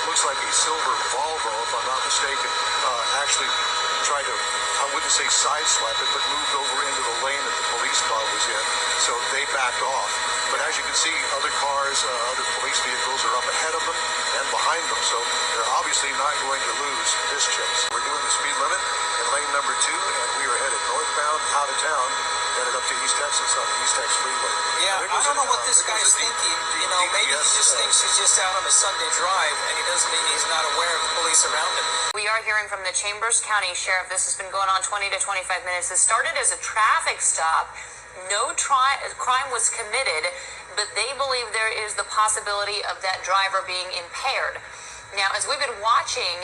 looks like a silver Volvo, if I'm not mistaken, actually tried to, I wouldn't say sideswipe it, but moved over into the lane that the police car was in. So they backed off. But as you can see, other cars, other police vehicles are up ahead of them and behind them. So they're obviously not going to lose this chase. We're doing the speed limit in lane number 2, and we are headed northbound out of town, headed up to East Texas on the East Tex Freeway. Yeah, I don't know what this guy's thinking. You know, maybe he just thinks he's just out on a Sunday drive, and he doesn't mean he's not aware of the police around him. We are hearing from the Chambers County Sheriff. This has been going on 20 to 25 minutes. This started as a traffic stop. No crime was committed, but they believe there is the possibility of that driver being impaired. Now, as we've been watching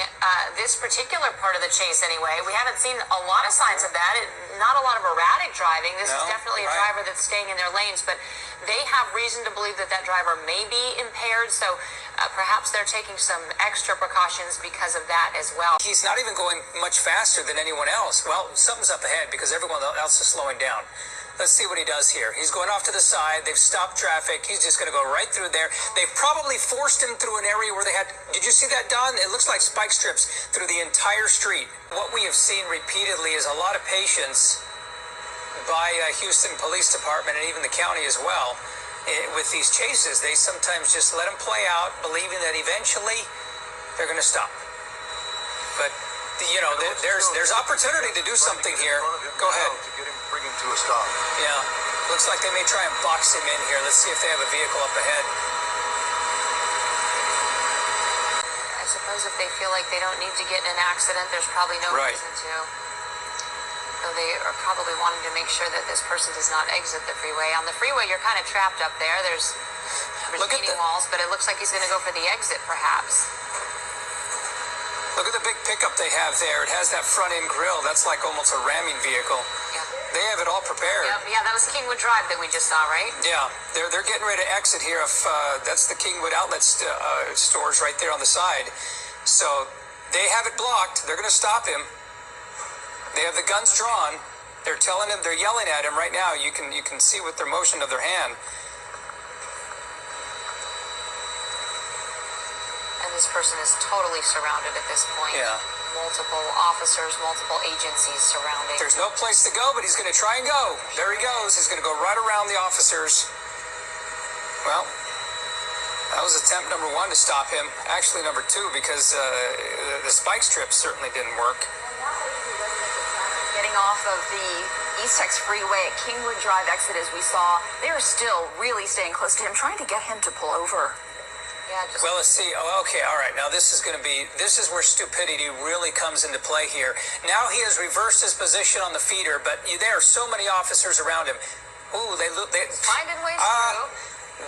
this particular part of the chase anyway, we haven't seen a lot of signs of that. Not a lot of erratic driving. This is definitely a driver that's staying in their lanes, but they have reason to believe that that driver may be impaired, so perhaps they're taking some extra precautions because of that as well. He's not even going much faster than anyone else. Well, something's up ahead because everyone else is slowing down. Let's see what he does here. He's going off to the side. They've stopped traffic. He's just going to go right through there. They've probably forced him through an area where they had... Did you see that, Don? It looks like spike strips through the entire street. What we have seen repeatedly is a lot of patience by Houston Police Department and even the county as well with these chases. They sometimes just let them play out, believing that eventually they're going to stop. But, you know, there's opportunity to do something here. Go ahead. Bring him to a stop. Yeah, looks like they may try and box him in here. Let's see if they have a vehicle up ahead. I suppose if they feel like they don't need to get in an accident, there's probably no reason to. So they are probably wanting to make sure that this person does not exit the freeway. On the freeway, you're kind of trapped up there. There's retaining walls, but it looks like he's going to go for the exit, perhaps. Look at the big pickup they have there. It has that front-end grill. That's like almost a ramming vehicle. Yeah. They have it all prepared. Yeah, that was Kingwood Drive that we just saw, right? Yeah, they're getting ready to exit here. If that's the Kingwood outlet stores right there on the side. So they have it blocked. They're going to stop him. They have the guns drawn. They're telling him, they're yelling at him right now. You can see with their motion of their hand. This person is totally surrounded at this point. Yeah. Multiple officers, multiple agencies surrounding. There's no place to go, but he's going to try and go. There he goes. He's going to go right around the officers. Well, that was attempt number 1 to stop him. Actually, number 2, because the spike strip certainly didn't work. Getting off of the East Tex Freeway at Kingwood Drive exit, as we saw, they are still really staying close to him, trying to get him to pull over. Well, let's see. Oh, okay, all right. Now, this is where stupidity really comes into play here. Now he has reversed his position on the feeder, but there are so many officers around him. Ooh, they finding ways through.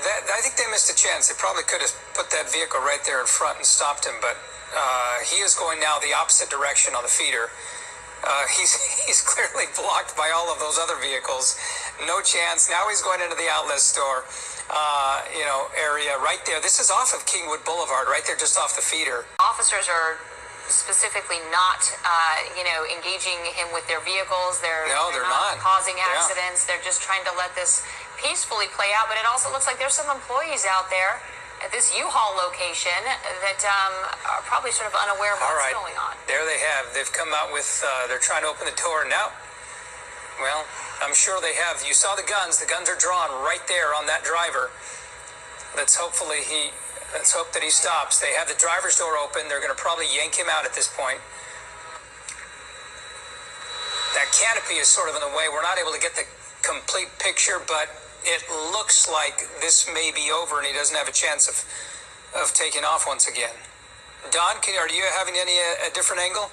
I think they missed a chance. They probably could have put that vehicle right there in front and stopped him, but he is going now the opposite direction on the feeder. He's clearly blocked by all of those other vehicles. No chance. Now he's going into the outlet store. Area right there. This is off of Kingwood Boulevard, right there, just off the feeder. Officers are specifically not, engaging him with their vehicles. They're not causing accidents. They're just trying to let this peacefully play out. But it also looks like there's some employees out there at this U-Haul location that are probably sort of unaware of what's going on. There they have. They've come out with, they're trying to open the door now. Well, I'm sure they have. You saw the guns. The guns are drawn right there on that driver. Let's hope that he stops. They have the driver's door open. They're going to probably yank him out at this point. That canopy is sort of in the way. We're not able to get the complete picture, but it looks like this may be over and he doesn't have a chance of taking off once again. Don, are you having a different angle?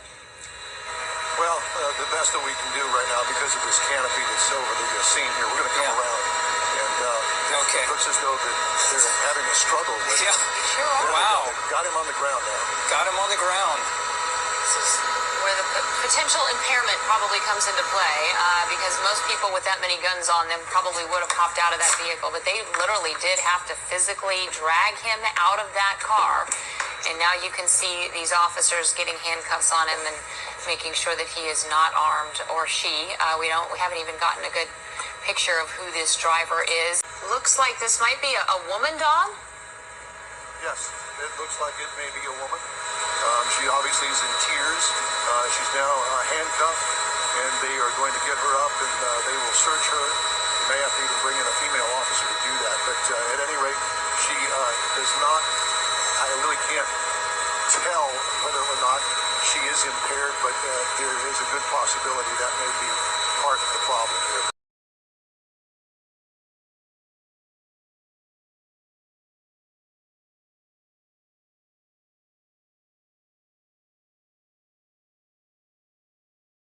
Well, the best that we can do right now, because of this canopy that's over the scene here, we're going to come around. And it looks as though that they're having a struggle with him. Wow. Got him on the ground now. Got him on the ground. This is where the potential impairment probably comes into play, because most people with that many guns on them probably would have hopped out of that vehicle, but they literally did have to physically drag him out of that car. And now you can see these officers getting handcuffs on him and making sure that he is not armed, or she. We haven't even gotten a good picture of who this driver is. Looks like this might be a woman, Don? Yes, it looks like it may be a woman. She obviously is in tears. She's now handcuffed, and they are going to get her up, and they will search her. They may have to even bring in a female officer to do that. But at any rate, she does not, I really can't tell whether or not she is impaired, but there is a good possibility that may be